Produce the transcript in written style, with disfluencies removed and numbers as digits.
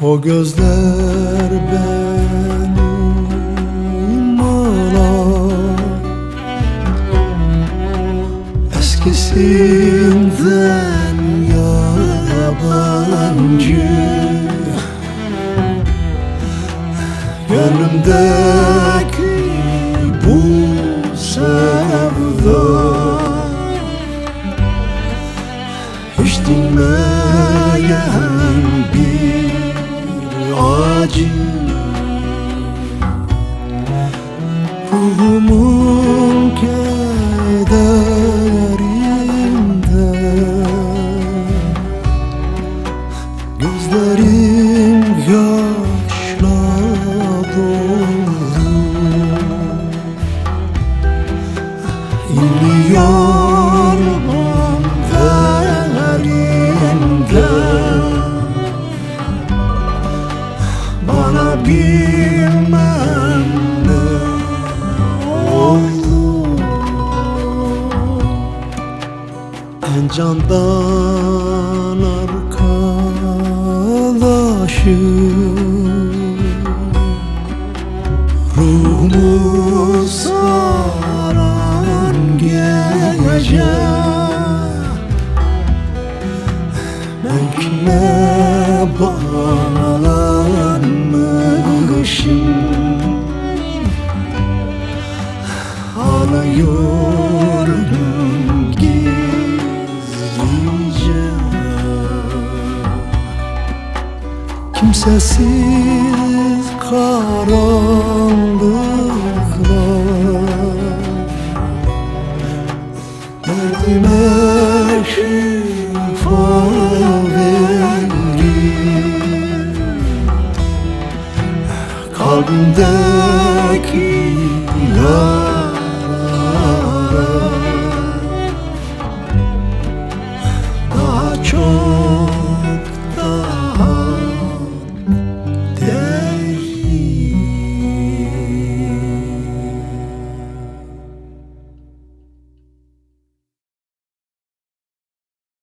O gözler benim ağlar, eskisinden yabancı. Gönlümdeki bu sevda hiç dinmeyen bir acı. Ruhumun kederinde gözlerim yaşla dolu. İnliyorum derinde, bana bilmem ne oldu. En candan arkadaşım, ruhumu saran gece, belki ne bağlanmışım, ağlıyorum gizlice. Kimsesiz karanlıklar derdime şifa verir. Kalbimdeki yar